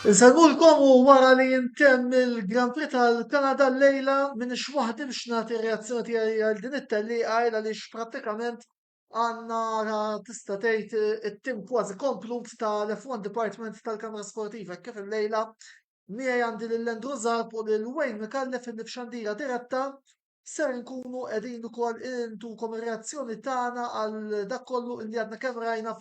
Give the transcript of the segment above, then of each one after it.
Nsalmulkom u wara li jintemm il-Grand Prix tal-Kanada l-lejla minix waħdimx nagħti reazzjoni tiegħi għal din it-tellieqa għaliex prattikament għandna tista' tgħid it-tim kważi komplut tal-F1 Department tal-Kamra Sportiva kif il-lejla miegħi għandi lil Andrew Zarb u lil Wayne Micallef illi b'xandira diretta ser nkunu qegħdin ukoll intukom ir-reazzjoni tagħna għal dak kollu li għadna kemm rajna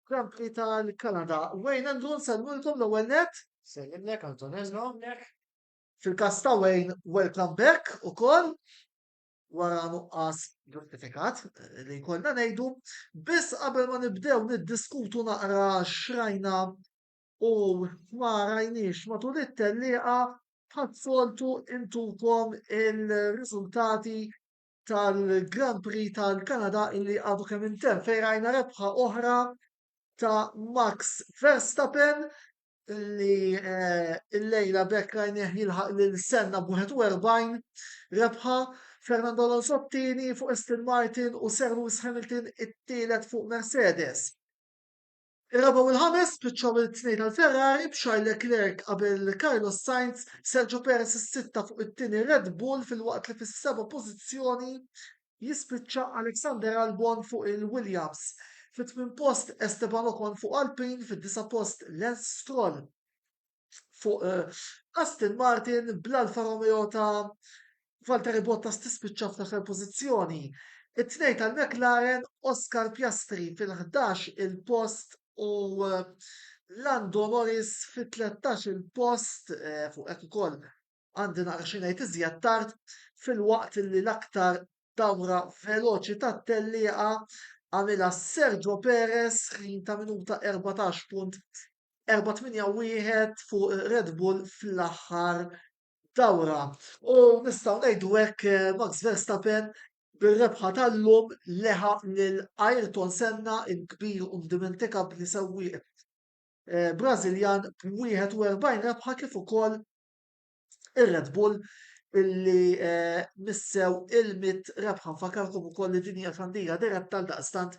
Grand Prix tal-Kanada. Wayne Andrew nsalmulkom l-ewwel net. Sellimlek, Antonezno, nek. Fil-każ ta' Wayne, welcome back ukoll wara nuqqas ġustifikat li jkollna ngħidu. Biss qabel ma nibdew niddiskutu naqra x'rajna u ma rajniex matul it-tellieqa bħas-soltu intukom il-riżultati tal-Grand Prix tal-Kanada illi għadu kemm intemm fejn rajna rebħa oħra ta' Max Verstappen li il-lejla bekk rajnieh jilħaq l-senna b'41 rebħa Fernando Alonso t-tieni fuq Aston Martin u Sir Lewis Hamilton it-tielet fuq Mercedes. Ir-raba' u l-ħames spiċċaw it-tnejn tal-Ferrari b'Charles Leclerc qabel Carlos Sainz, Sergio Perez is-sitta fuq it-tieni Red Bull fil-waqt li fis-seba' pożizzjoni jispiċċa Alexander Albon fuq il-Williams. Fit-8 post Esteban Ocon fuq Alpine, fit-9 post Lance Stroll fuq Aston Martin bl-Alfa Romeo ta' Valtteri Bottas tispiċċa fl-aħħar pożizzjoni. It-tnejn tal-McLaren Oscar Piastri fil-11 il-post u Lando Norris fit-13 il-post fuq hekk ukoll għandi naqra xi ngħid iżjed tard fil-waqt li l-aktar dawra veloċi tat-tellieqa għamilha Sergio Perez ħin ta' minuta 14.481 fuq Red Bull fl-aħħar dawra. U nistgħu ngħidu hekk Max Verstappen bir-rebħa tal-lum leħaq lil Ayrton Senna il-kbir u indimentikabli sewwieq Brażiljan b'41 rebħa kif ukoll ir-Red Bull illi missew il-mit rebħa nfakarkom ukoll li din hija xandira diretta għal daqstant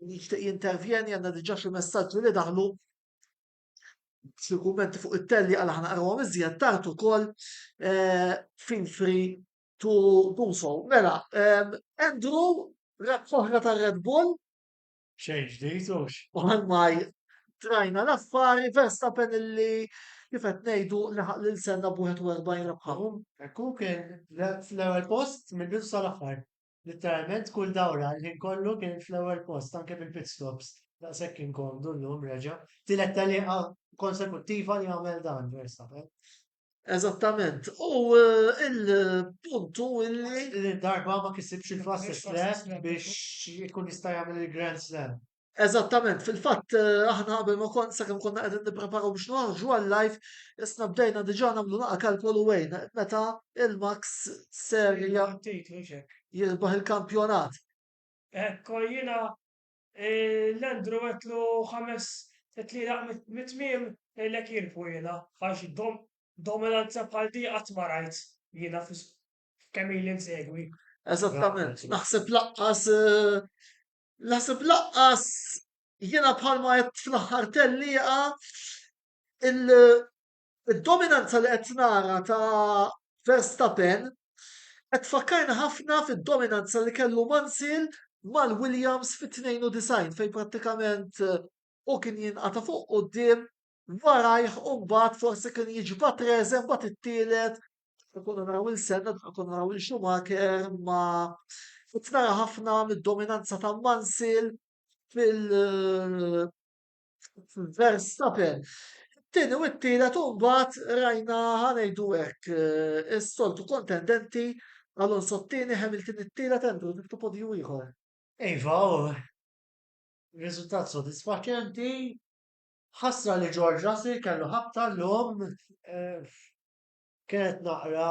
nixtieq jintervjeni għandna diġà xi messaġġi li daħlu xi kummenti fuq it-telli għal aħna qrawhom iżjed tard ukoll feel free to do so. Mela, Andrew rebħa oħra tar-Red Bull Xejn ġdid ux. u ħammaj trajna l-affari Verstappen illi kif qed ngħidu laħaq lil Senna b'41 rebħa. Ekku kien fl-ewwel post mill-bidu sal-aħħar. Literalment kull dawra li kollu kien fl-ewwel post anke bil-pit stops. Daqshekk kien komdu llum reġa'. Tielet taliqa konsekuttiva li għamel dan Verstappen. Eżattament. U il-puntu illi Darba ma kisibx il-fastest lap biex jkun jista' jagħmel il-Grand Slam. eżattament fil-fatt aħna qabel ma sakemm konna qegħdin nippreparaw biex noħorġu għal-live isna bdejna diġà nagħmlu naqa' kalkolu wejn meta il-Max ser jirbaħ il-kampjonat. Ekko jiena l-Andrew għetlu 5 tlielaq mit-tmiem lek jirfu jiena għax dominanza bħal di qatt ma rajt jiena kemm ili nsegwi. Eżattament. Naħseb laqqas jiena bħalma qed fl-aħħar tellieqa il-dominanza li qed nara ta' Verstappen qed tfakkarna ħafna fid-dominanza li kellu Mansell mal-Williams fit-92 fejn prattikament u kien jinqata' fuq quddiem warajh u mbagħad forsi kien jiġi Patrese mbagħad it-tielet ikunu naraw il-Senna ikunu naraw il-Schumacher ma qed nara ħafna mid-dominanza ta' Mansell fil-Verstappen. Tieni u t-tielet u mbagħad rajna ħanejdu hekk is-soltu kontendenti Alonso t-tieni Hamilton it-tielet Andrew dik podju ieħor. Iva, riżultat sodisfaċenti. Ħassra li George Russell kellu ħabta llum kienet naqra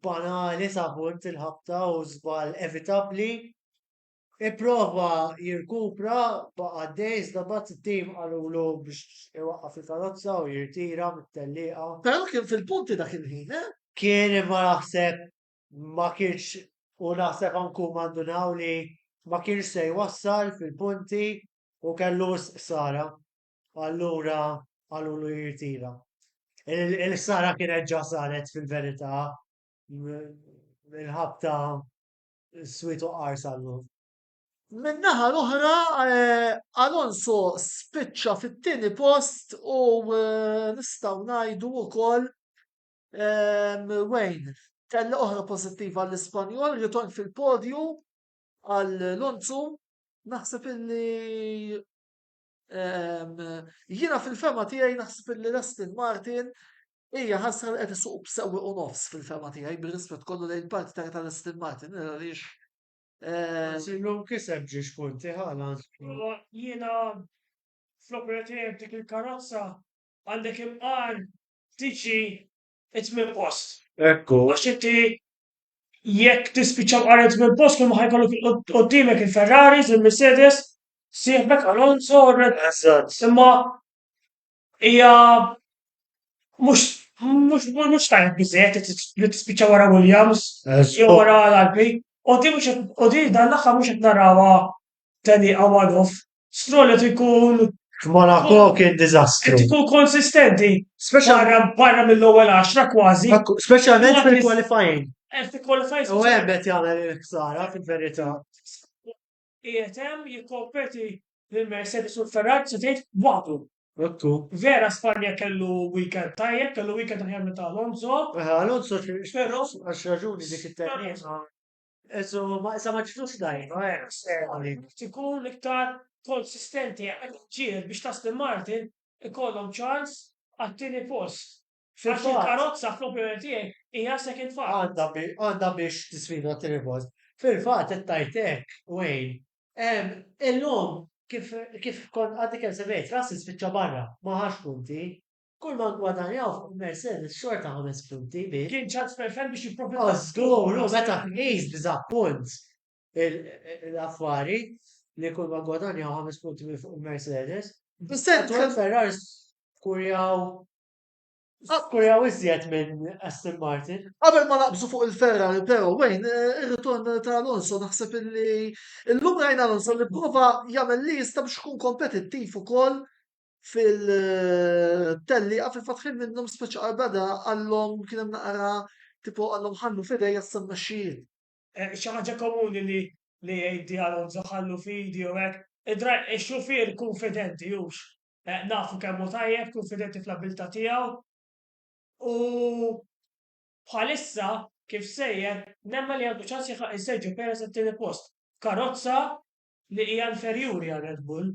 banali sa punt il-ħabta u żball evitabbli. Ipprova jirkupra baqa' dejs dabat it-tim qalulu biex iwaqqaf il-karozza u jirtira mit-tellieqa. Però kien fil-punti dak il-ħin, Kien imma naħseb ma kienx u naħseb anku mandunaw li ma kienx se jwassal fil-punti u kellu sara. Allura għalu lu jirtira. Il-sara kienet ġa saret fil-verità il-ħabta s-switu qarsallu. Min-naħa l-oħra, Alonso spiċċa fit-tieni post u nistgħu ngħidu wkoll Wayne tella oħra pożittiva għall-Ispanjol, ritorn fil-podju għal Alonso. Naħseb illi jiena fil-fema tiegħi naħseb illi Aston Martin hija ħasra li qed isuq b'sewwi u nofs fil-fema tiegħi bir-rispett kollu lejn il-parti tal-Aston Martin għaliex Sillum kiseb ġiex punti ħalan. Jiena fl-opera tiegħi dik il-karozza għandek imqar tiġi it-tmien post. Ekku. Għax inti jekk tispiċċa mqar it-tmien post kemm ħajkollok qudiemek il-Ferraris, il-Mercedes, sieħbek Alonso, Eżatt. imma hija mhux tajjeb biżejjed li tispiċċa wara Williams jew wara l-Alpi. U di dan l-aħħar mhux qed narawha teniqa magħruf. Stroll qed ikun Monaco kien diżastru. qed ikun konsistenti barra mill-ewwel 10 kważi. Speċjalment fil-qualifying. Qed tikkwalifaj U hemm qed jagħmel il-ħsara fil-verità. qiegħed hemm jikkompeti lill-Mercedes u l-Ferrari se tgħid waħdu. Ekku. Vera Spanja kellu weekend tajjeb, kellu weekend aħjar meta Alonso. Alonso Però għax raġuni dik it-termina. Eżu, ma ġifux dajn. Tikun iktar konsistenti ġiel biex Aston Martin ikollhom ċans għat-tieni post. Għax il-karozza fl-opinjoni tiegħi hija second far. Għandha biex tisfida t-ripost. Fil-fatt it-tajtek, Wayne, illum kif kon għaddi kemm semmejt, Russell spiċċa barra, ma ħax punti. Kull ma gwadanjaw fuq Mercedes xorta 5 punti biex. Kien ċans perfett biex jipprofita. Żgur, meta qis diżappunt l-affari li kull ma gwadanjaw 5 punti minn fuq Mercedes. Bissett Ferrari kurjaw iżjed minn Aston Martin. qabel ma naqbżu fuq il-Ferrari, però Wayne, ir-ritorn ta' Alonso naħseb illi illum rajna Alonso li prova jagħmel lista biex ikun kompetittiv ukoll fil-telliqa fil-fatħin minnhom speċa beda għallhom kien hemm naqra tipo għallhom ħallu fidej jassan mexxijiet. Xi ħaġa komuni li jgħiddi Alonso ħallu fidi u hekk. Ix-xufier konfidenti hux. Nafu kemm hu tajjeb, konfidenti fl-abilità tiegħu. U bħalissa kif sejjer nemmen li għandu ċans jseġġu Perez għat-tieni post. Karozza li hija inferjuri għal Red Bull.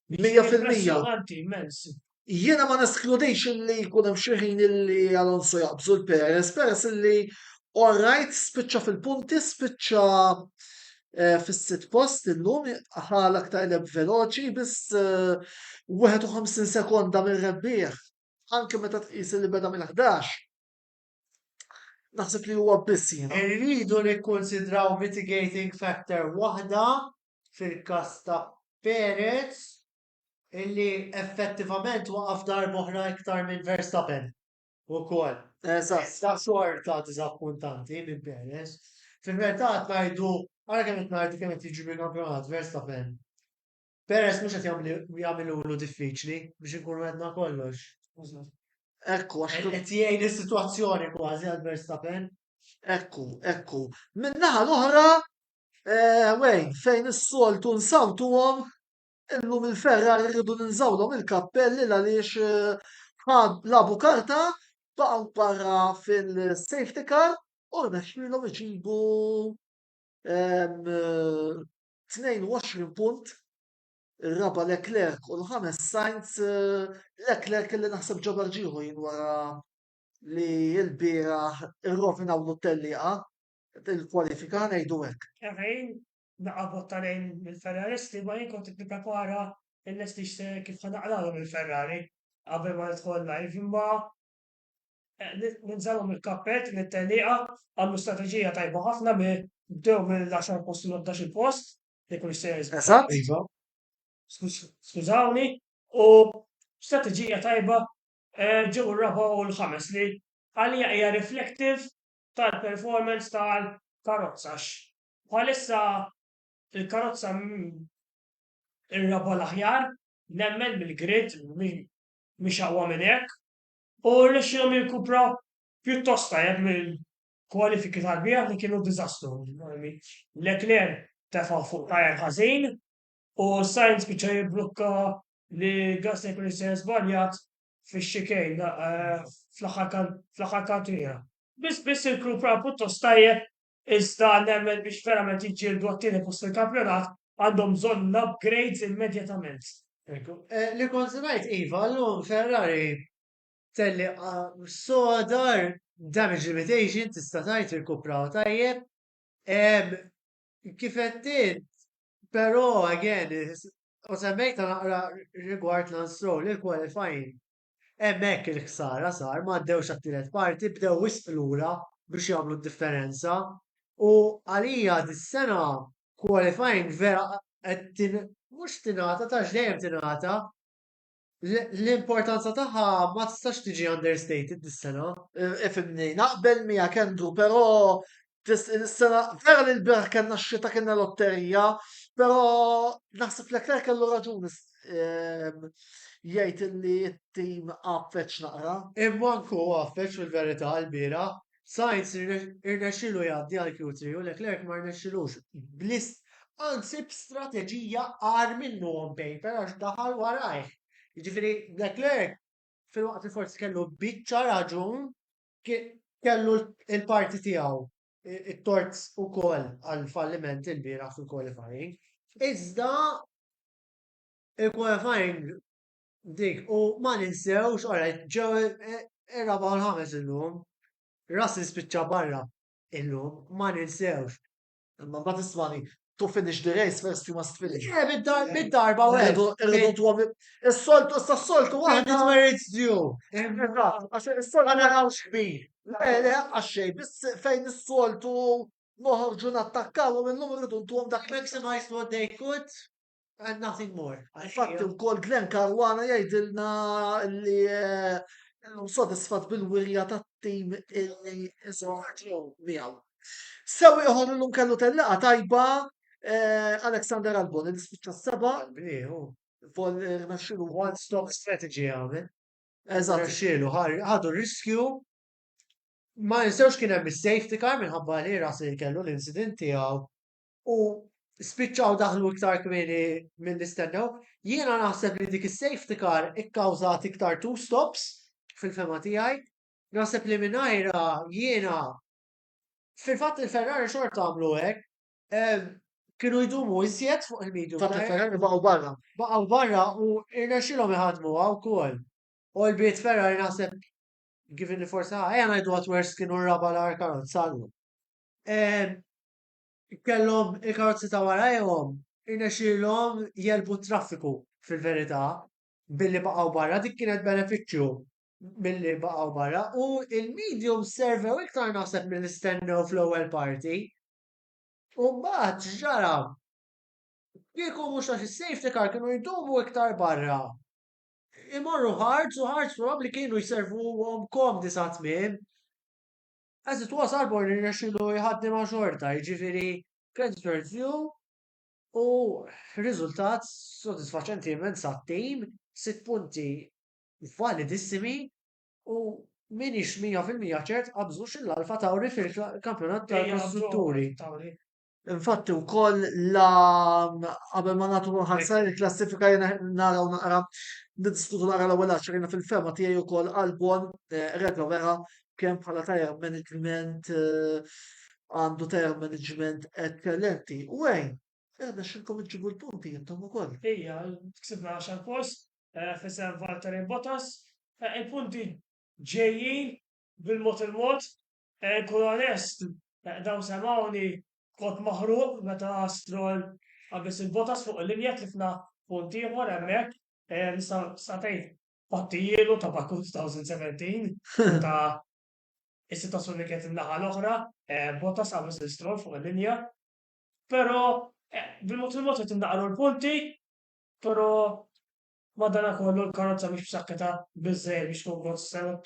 100%. Immens. Jiena ma neskludejx li jkun hemm xi ħin illi Alonso jaqbżu l-Perez, Perez illi all right spiċċa fil-punti, spiċċa fis-sit post illum ħal aktar leb veloċi biss 51 sekonda mir-rebbieħ. Anke meta tqis li beda mill-11. Naħseb li huwa biss jiena. Irridu nikkonsidraw mitigating factor waħda fil-każ ta' Perez illi effettivament waqaf darba oħra iktar minn Verstappen ukoll. Eżatt. Ta' sorta diżappuntanti minn Perez. Fil-verità ngħidu ara kemm qed ngħidu kemm qed jiġri bil-kampjonat Verstappen. Perez mhux qed jagħmilulu diffiċli biex inkunu għedna kollox. Ekku, għax Qed jgħin is-sitwazzjoni kważi għal Verstappen. ekku. Min-naħa l-oħra, Wayne, fejn is-soltu nsawtuhom, illum il-Ferrari rridu ninżawlhom il-kappelli għaliex labu karta baqgħu barra fil-safety car u rnexxielhom iġibu 22 punt. Ir-raba Leclerc u l-ħames Sainz, Leclerc li naħseb ġabar ġieħu jien wara li l-bieraħ irrovinaw l-tellieqa il-kwalifika ngħidu hekk. Għajn, naqabot tal-għajn mill-Ferraristi, ma jien kont nipprepara il-nesti kif ħanaqlalhom il-Ferrari qabel ma nidħol live imma ninżalhom il-kappett mit-tellieqa għamlu strateġija tajba ħafna bdew mill-10 post u 11 post li kun Eżatt. skużawni, u strateġija tajba ġew ir-raba u l-ħames li għalija hija reflective tal-performance tal-karozza. Bħalissa il-karozza ir-raba l-aħjar nemmen mill-grid mhix aqwa minn hekk. U rnexxilhom jirkupra pjuttost tajjeb mill-kwalifiki tal-bigħat li kienu diżastru. Leclerc tefa' fuq tajjeb ħażin u Sainz spiċċa jibblukka li Gasly jkun isser żbaljat fix-xikejn fl-aħħar kantrija. Biss il-kupra pjuttost tajjeb iżda nemmen biex verament jiġġieldu għat-tieni post fil-kampjonat għandhom bżonn upgrades immedjatament. Li kont smajt Iva, llum Ferrari telli sodar damage limitation tista' tgħid irkupraw tajjeb. Kif qed però again, u semmejta naqra rigward Lance Stroll il-qualifying. Hemmhekk il-ħsara sar, m'għaddewx għat-tielet parti, bdew wisq lura biex jagħmlu d-differenza. U għalija dis-sena qualifying vera qed mhux tingħata tax dejjem tingħata. L-importanza tagħha ma tistax tiġi understated dis-sena. Ifimni, naqbel mija kendu, pero is-sena vera li l-biraħ kellna x-xita kellna lotterija, pero naħseb Leclerc kellu raġun jgħid li t-tim għaffeċ naqra. Immanku għaffeċ fil-verità l-bira. Sainz irnexxilu jgħaddi għal Q3 u Leclerc ma rnexxilux. Anzi b'strateġija għar minnu on paper għax daħal warajh. Jiġifieri Leclerc fil-waqt li forsi kellu biċċa raġun kellu il-parti tiegħu it-tort ukoll għal falliment il-bira fil-qualifying. Iżda il-qualifying dik u ma ninsewx orajt ġew ir-raba' u l-ħames illum. Russell spiċċa barra illum, ma ninsewx. Imma ma tismani, to finish the race first you must finish. Bid-darba u Is-soltu, s-soltu That's waħda. where it's due. Għax is-soltu Għana għawx kbir. għaxxej, biss fejn is-soltu noħorġu nattakkaw u minnhom irridu ntuhom dak Maximized what they could and nothing more. Infatti wkoll Glenn Caruana jgħidilna li sodisfat bil-wirja tat-tim illi iżgħu miegħu. Sewi ieħor illum kellu tellaqa tajba Alexander Albon li spiċċa s-seba' vol rnexxielu One stop strategy għamil. eżatt. Rxielu, ħadu riskju. Ma ninsewx kien hemm is-safety car minħabba li Russell kellu l-incident tiegħu u spiċċaw daħlu iktar kmieni mill-istennew. Jiena naħseb li dik is-safety car ikkawżat iktar two stops fil-fema tiegħi. Naħseb li mingħajra jiena fil-fatt il-Ferrari xorta għamlu hekk. Kienu jdumu iżjed fuq il-medium. Fatt il-Ferrari baqgħu barra. Baqgħu barra u irnexxilhom iħadmuha wkoll. U l-bejt Ferrari naħseb given li forsa ngħidu għat wers kienu raba l-ar karozza għallu. Kellhom il-karozzi ta' warajhom irnexxilhom jelbu traffiku fil-verità billi baqgħu barra dik kienet benefiċċju milli baqgħu barra u il-medium servew iktar naħseb mill-istennew fl-ewwel parti. U mbagħad ġara kieku mhux għax is-safety car kienu jdumu iktar barra. Imorru Hearts u Hearts probabbli kienu jservuhom komdi sa tmiem. As it was Albon irnexxielu jħaddi ma' xorta, jiġifieri credit where it's due u riżultat sodisfaċenti immens għat-tim, 6 punti validissimi u minix 100% ċert qabżux l-Alfa Tauri fil-kampjonat tal-Kostrutturi. Infatti wkoll la qabel ma nagħtu ħarsa il-klassifika naraw naqra niddiskutu naqra l-ewwel għaxar fil-fema tiegħi wkoll Albon regla vera kemm bħala tire management għandu tire management eccellenti. U għejn, xilkom iġibu l-punti jintom ukoll. Ija, ksibna 10 post, fisem Valtteri Bottas, il-punti ġejjin bil-mod il-mod, kun onest, daw semawni kont maħruq meta Stroll għabis il-Bottas fuq il-linja tlifna punti ieħor hemmhekk, nista' tgħid pattijielu ta' Baku 2017 ta' is-sitwazzjoni li kienet in-naħa l-oħra, Bottas għabis il-Stroll fuq il-linja. Però bil-mod il-mod qed innaqru l-punti, però madankollu l-karozza mhix b'saħħitha biżżejjed biex tkun konstant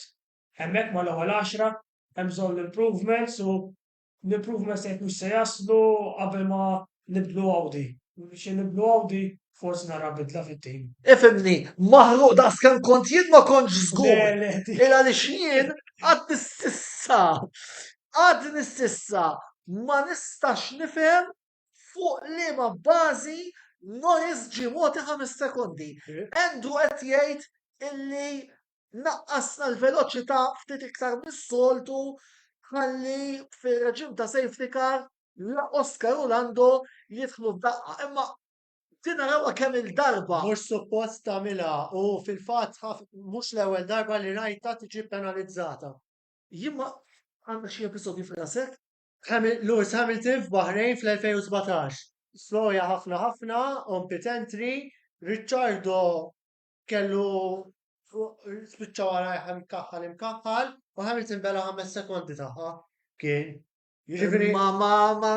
hemmhekk mal-ewwel 10 hemm bżonn l-improvements u l-improvements qed mhux se jaslu qabel ma nibdlu Audi. Biex nibdlu Audi forsi nara bidla fit-tim. Ifimni, maħruq daqs kan kont jien ma kontx żgur. Le, Il għaliex jien għad nistissa ma nistax nifhem fuq liema bażi Norris ġie moti 5 sekondi. Andrew qed jgħid illi naqqasna l-veloċità ftit iktar mis-soltu ħalli fir-reġim ta' safety car la Oscar u Lando jidħlu f'daqqa. Imma din narawha kemm il-darba. Mhux suppost tagħmilha u fil-fatt mhux l-ewwel darba li rajtha tiġi penalizzata. Jimma għandna xi episodju f'rasek? Lewis Hamilton f'Bahrain fl-2017. Sloja ħafna, kompetentri, Ricciardo kellu spiċċa wara imkaħħal u Hamilton bela 5 sekondi tagħha kien. Jiġifieri Ma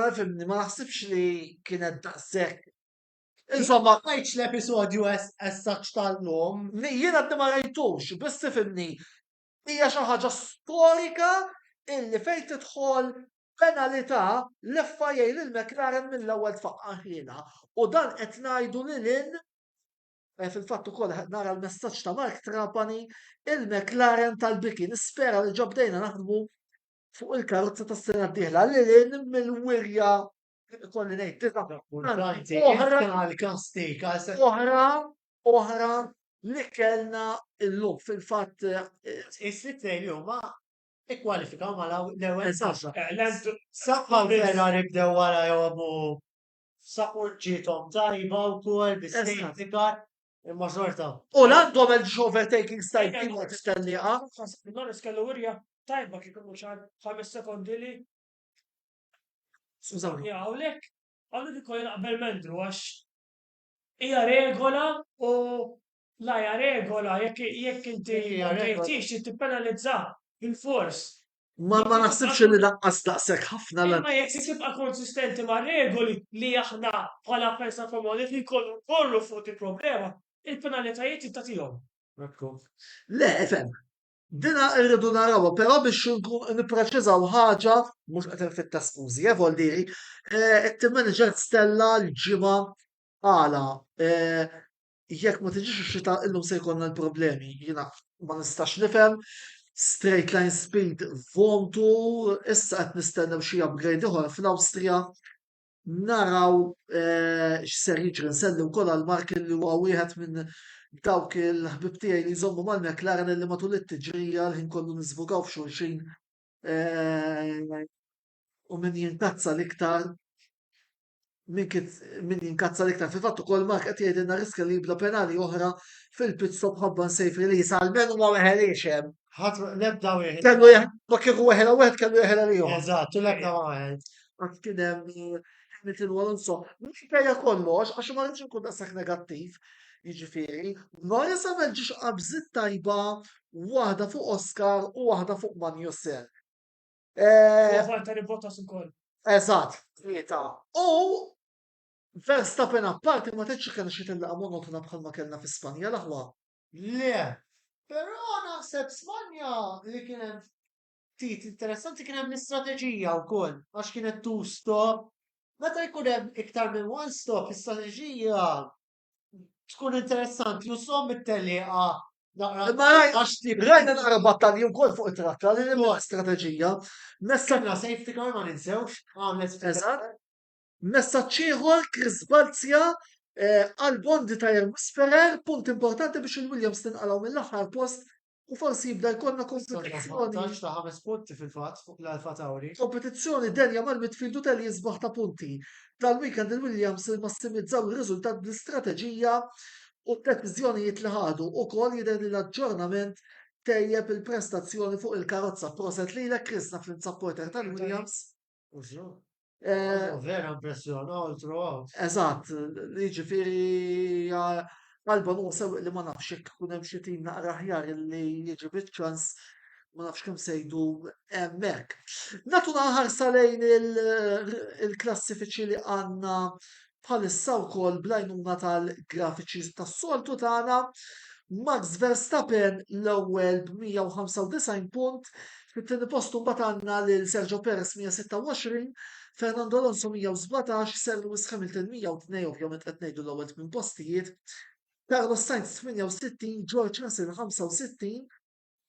nifhimni, ma naħsibx li kienet daqshekk. Insomma, rajtx l-episodju as such tal-lum. jien għaddi ma rajtux, biss tifhimni. Hija xi ħaġa storika illi fejn tidħol penalità l-FIA lil McLaren mill-ewwel tfaqqa ħiena. U dan qed ngħidu lil fil-fatt ukoll nara l-messaġġ ta' Mark Trapani il-McLaren tal-biki. Nispera li ġobdejna naħdmu fuq il-karozza tas-sena d-dieħla lil mill-wirja kolli ngħid oħra li kellna illum fil-fatt Is-sitt li huma ikkwalifikaw ma l-ewwel Sabħa Ferrari bdew wara jgħobu saqur ġietom tajba wkoll bis-safety car imma xorta. U għandhom il-overtaking style kien tistenniqa. Norris kellu wirja tajba kif ikun xar 5 sekondi li Skużawni. hawnhekk għandu ikoll naqbel mendru għax hija regola u la hija regola jekk inti Hija regola. tix tippenalizza il-fors. Ma naħsibx li laqqas daqshekk ħafna l Imma jekk tibqa' konsistenti ma' regoli li aħna bħala pensa formali li jkollu korru fuq il-problema, il-penalitajiet tagħtihom. Le, efem. Dina irridu narawha, però biex nippreċiżaw ħaġa, mhux qed irfitta skużi, voldiri, it-manager Stella l-ġimgħa għala jekk ma tiġix ix-xita illum se jkollna l-problemi. Jiena ma nistax nifhem straight line speed vomtu, issa qed nistennew xi upgrade ieħor fl-Awstrija. Naraw x'ser jiġri nsellu wkoll għal Mark li huwa wieħed minn dawk il-ħbib tiegħi li jżommu mal-McLaren li matul it-tiġrija l-ħin kollu niżvugaw f'xulxin u min jinkazza l-iktar min jinkazza l-iktar fil-fatt ukoll Mark qed jgħidilna riska li jibda penali oħra fil-pit stop ħabba nsejf release għalmenu ma weħelix hemm. Lebda wieħed. Kellu ma kieku weħela wieħed kellu jeħela lihom. Eżatt, u lebda wieħed. Għad kien hemm Hamilton u Alonso. Mhux ħkejja kollox għax ma rridx inkun daqshekk negattiv. Jiġifieri, Norris għamel ġiex qabżit tajba waħda fuq Oscar u waħda fuq Magnussen. Valtteri Bottas ukoll. Eżatt, tlieta. U Verstappen apparti ma tgħidx kellna xi tilqa' monotona bħalma kellna fi Spanja l-aħwa. Le, però naħseb Spanja li kien hemm ftit interessanti kien hemm l-istrateġija wkoll għax kienet two stop. Meta jkun hemm iktar minn one stop istrateġija tkun interessanti u som it-telliqa Rajna naqra battalji wkoll fuq it-trakka li huwa strateġija. Messagna safety car ma ninsewx għamlet Eżatt. Messaġġ ieħor Chris Balzja għal bondi ta' Whisperer, punt importanti biex il-Williams tinqalgħu mill-aħħar post u forsi jibda jkollna kompetizzjoni. ta' 5 punti fil-fatt fuq l-Alfa Tauri. Kompetizzjoni denja mal-midfield u tal jisbaħ ta' punti. Tal-weekend il-Williams massimizzaw il-riżultat bl-istrateġija u t-deċiżjonijiet li ħadu ukoll jidher li l-aġġornament tejjeb il-prestazzjoni fuq il-karozza. Proset lilek Krisna fl-insapporter tal-Williams. Vera impressjonaw throughout. Eżatt, li ġifieri Albon u sew li ma nafx jekk kun hemm xi tim naqra aħjar li jiġi biċ-ċans ma nafx kemm sejdu hemmhekk. Natuna ħarsa lejn il-klassifiċi li għandna bħalissa wkoll blajnuna tal-grafiċi tas-soltu tagħna. Max Verstappen l-ewwel b'195 punt, fit-tieni postu mbagħad għandna lil Sergio Perez 126, Fernando Alonso 117, Sir Lewis Hamilton 102 ovvjament qed ngħidu l-ewwel 8 postijiet, Carlos Sainz 68, George Russell 65,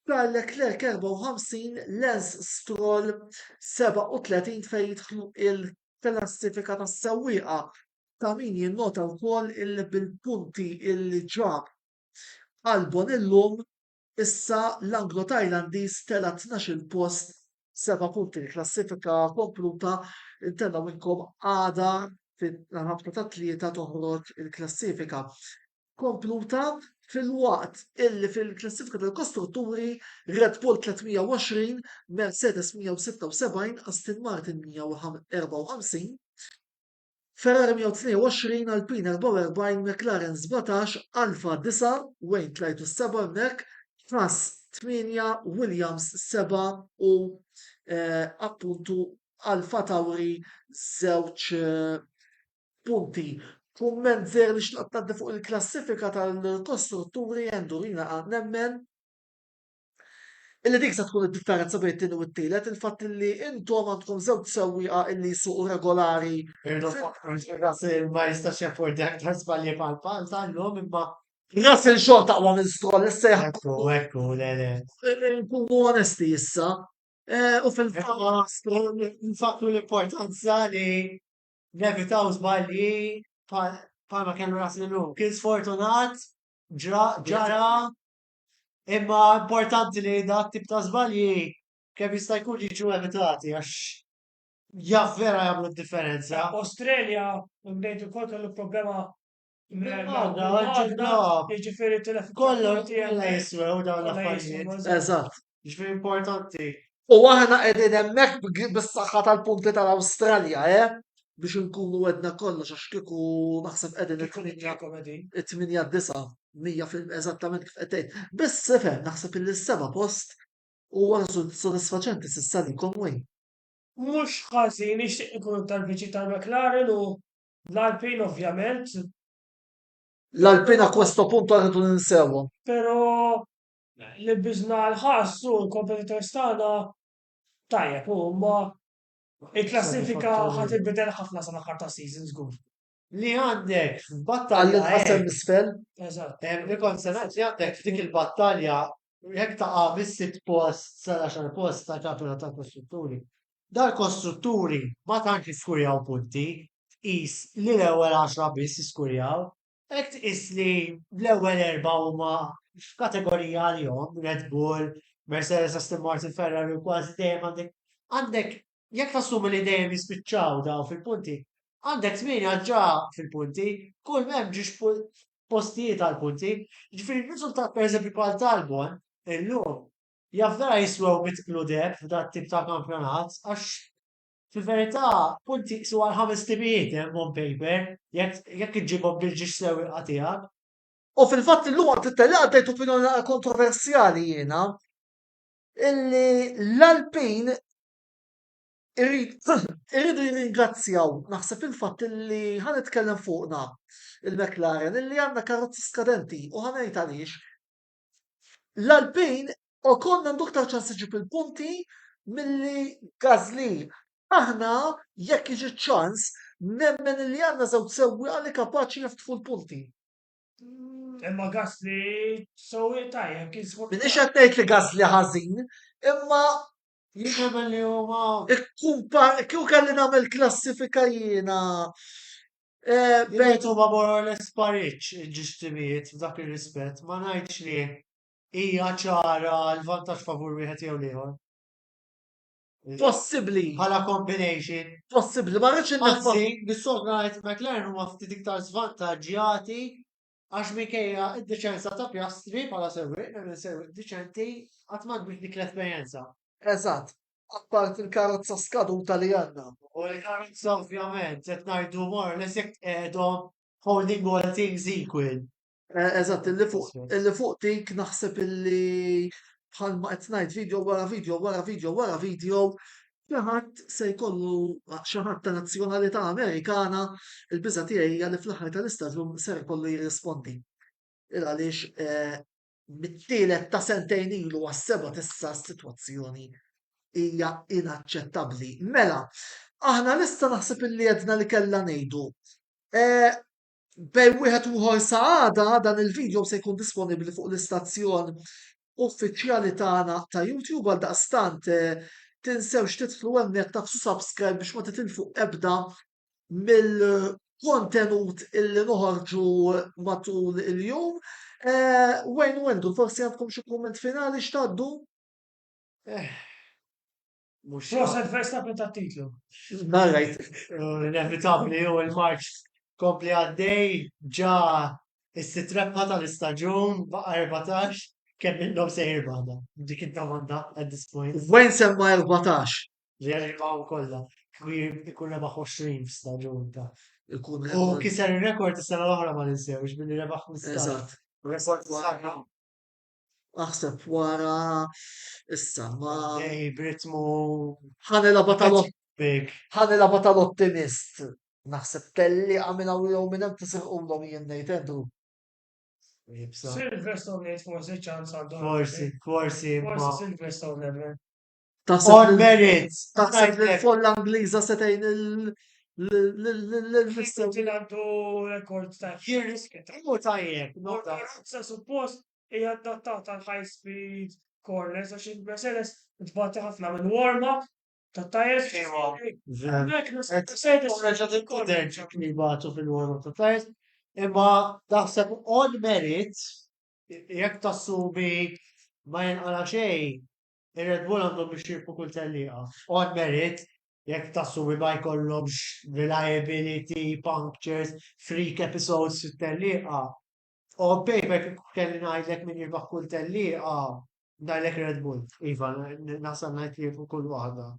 Charles Leclerc 54, Lance Stroll 37 fejn jidħlu il-klassifika tas-sewwieqa ta' min jinnota wkoll bil-punti il-ġab Albon illum issa l-Anglo Tajlandiż tela 12 post 7 punti klassifika kompluta intella minnkom għada fil-ħabta ta' tlieta toħroġ il-klassifika kompluta fil-waqt illi fil-klassifika tal-kostrutturi Red Bull 320, Mercedes 176, Aston Martin 154, Ferrari 122, Alpine 44, McLaren 17, Alfa 9, Wayne tlajtu 7 mek, Haas 8, Williams 7 u appuntu Alfa Tauri 2 punti. Kumment zer li xtaqtaddi fuq il-klassifika tal-kostrutturi Endurina nemmen illi dik se tkun id-differenza bejn it-tieni u t-tielet, il-fatt li intom għandkom żewġ sewwieqa illi suq regolari. Russell ma jistax jafford aktar żbalji bħal tal-lum imma Russell xort aqwa minn Stroll, issa ekku, le. nkunu onesti issa. U fil-fatt Nfakru l-importanza li nevitaw żbalji bħalma kienu Russell illum. Kien sfortunat, ġara, imma importanti li dak tip ta' żbalji kemm jista' jkun jiġu evitati għax jaff vera jagħmlu differenza. Australia, ngħidu kol kellu problema Għadda, jiġifieri telef kollu jiswew dawn l-affarijiet. Eżatt. Ġifieri importanti. U aħna qegħdin hemmhekk bis-saħħa tal-punti tal-Awstralja, biex nkunu għedna kollox għax kieku naħseb qegħdin it-8-9 eżattament kif qed tgħid. Biss fem naħseb illi s-seba' post huwa sodisfaċenti s'issa li Conway. Mhux ħażin nixtieq ikun tal-viċi tal-McLaren u l-Alpine ovvjament, L-Alpina questo punto rridu ninsewu. però li biżna l-ħass u l-competitors tagħna tajjeb huma il-klassifika ħadd inbidel ħafna sa l-aħħar ta' season żgur. Li għandek Għalli f'battalja tqasem misfel. Eżatt. Rikon senat li għandek f'dik il-battalja jekk taqa' bis-sitt post sal-10 post ta' kampjonat tal-kostrutturi. Dal-kostrutturi ma tantx iskurjaw punti, tqis li l-ewwel 10 biss iskurjaw, hekk tqis li l-ewwel 4 huma f'kategorija għalihom Red Bull, Mercedes, Aston Martin, Ferrari u kważi dejjem għandek jekk tassumi li dejjem jispiċċaw daw fil-punti, għandek 8 ġa fil-punti, kull mem ġiex postijiet għal-punti, ġifieri r-riżultat pereżempju bħal Talbon illum jaffera jiswew mitkludeb f'dat tip ta' kampjonat għax fil-verità punti jqsu għal 5 timijiet hemm on paper jekk iġibhom bil-ġiex sewwieqa tiegħek. U fil-fatt illum għad tittelli għaddejt opinjoni kontroversjali jiena illi l-Alpin irridu jirringrazzjaw naħseb il-fatt illi ħan nitkellem fuqna il-McLaren illi għandna karozzi skadenti u ħanejt għaliex. L-Alpin u konna nduktar ċans iġib il-punti milli Gasly. Aħna jekk iġi ċans nemmen illi għandna żewġ sewwieqa li kapaċi jaftfu l-punti. Imma Gasly sewwieq tajjeb kien Minix qed ngħid li Gasly ħażin, imma Jien li huma kieku kelli nagħmel klassifika jiena bejtu ma more or less paritx ġistimijiet f'dak ir-rispett, ma ngħidx li hija ċara l-vantaġġ favur wieħed jew ieħor. possibbli, Bħala combination. possibbli, ma rridx inneffa. Anzi, bis-sokra ngħid McLaren huma ftit iktar żvantaġġjati għax minkejja d-deċenza ta' Piastri bħala sewwieq diċenti qatt m'għandux dik l-esperjenza. Eżatt, apart il-karozza skaduta li għandna. U l-karozza ovvjament qed ngħidu more or less jekk qiegħdhom holding all things equal. Eżatt, illi fuq dik naħseb illi bħalma qed ngħid video wara video wara video wara video xi ħadd se jkollu xi ħadd ta' nazzjonalità Amerikana il-biża' tiegħi hija li fl-aħħar tal-istadju ser jkollu jirrispondi. Il għaliex mit-tielet ta' sentejn ilu għas-seba' tissa s-sitwazzjoni hija inaċċettabbli. Mela, aħna lista naħseb illi għedna li kellha ngħidu. Bej wieħed ieħor saħada dan il-video se jkun disponibbli fuq l-istazzjon uffiċjali tagħna ta' YouTube għal daqstant tinsewx titlu hemmhekk tafsu subscribe biex ma titilfu ebda mill-kontenut illi noħorġu matul il-jum. Wayne Wendu, forsi għandkom xi kumment finali x'tgħaddu? Mux Proset Verstappen ta' titlu. Narrajt. inevitabli u il-March kompli għaddej ġa is-sitrebħa tal-istaġun baqa 14 kemm minnhom se jirbada. Dik id-domanda at this point. Wayne semma 14. Jirribaw kollha. Ikun rebaħ 20 f'staġun ta' Ikun u kiser il-rekord is-sena l-oħra ma ninsewx billi rebaħ 15. Eżatt. Rekord wara. Aħseb wara issa ma Britmu ħanilaba tal-ott big. ħanilaba tal-ottimist. Naħseb telli għamina u jew minn hemm tisirqulhom jien ngħid Andrew. Jibsa. Silverstone ngħid forsi ċans għandu. Forsi Forsi ma. Silverstone nemmen. On merit. Taħseb li l-folla Angliża setejn Fil għandu rekord ta' U tajjeb. Sa suppost hija adattata għal high speed corners għax il-Mercedes tbatti ħafna minn warm-up ta' tires. Batu fil-warm ta' tajs. Imma taħseb on merit, jek tassumi ma jenqala xej, il-Red Bull għandhom biex jirpu kull tellieqa. On merit, jek tassumi ma jkollhomx reliability, punctures, freak episodes fit-tellieqa. On paper kelli ngħidlek min jirbaħ kull tellieqa, ngħidlek Red Bull. Iva, nasal ngħid li jirpu kull waħda.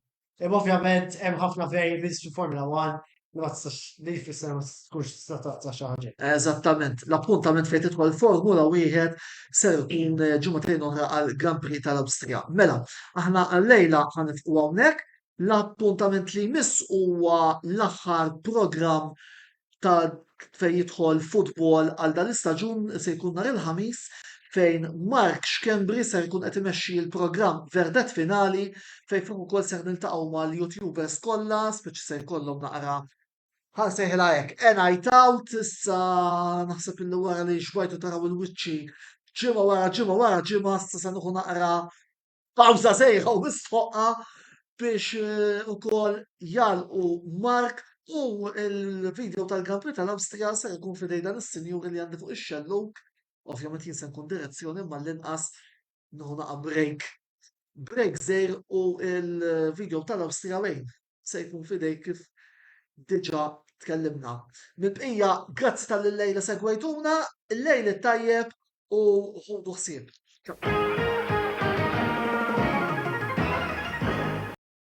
Imma ovvjament hemm ħafna variables fil-Formula 1 ma tistax li jfisser ma tkunx tista' taqta' xi ħaġa. Eżattament. L-appuntament fejn tidħol Formula wieħed ser ikun ġimgħatejn oħra għal Grand Prix tal-Awstrija. Mela, aħna llejla ħanifqu hawnhekk. L-appuntament li jmiss huwa l-aħħar programm ta' fejn jidħol futbol għal dan l-istaġun se jkun nhar il-ħamis fejn Mark Xkembri ser jkun qed imexxi l-programm verdet finali fejn fuq ukoll ser niltaqgħu mal-YouTubers kollha, speċi se jkollhom naqra ħansejħilha hekk Night Out, issa naħseb illi wara li xwajtu taraw il-wiċċi ġimgħa wara ġimgħa issa se nieħu naqra pawża sejħa u misfoqqa biex ukoll jalqu Mark u il-video tal-Grand Prix tal-Awstrija ser ikun fidej dan is-sinjur li għandi fuq ix-xelluk. Ovvjament jien se nkun direzzjoni ma l-inqas nieħu naqa' break żgħir u il-video tal-Awstrija wejn se jkun fidej kif diġà tkellimna. Mibqija grazzi tal-lejla segwejtuna, il-lejl tajjeb u ħudu ħsieb.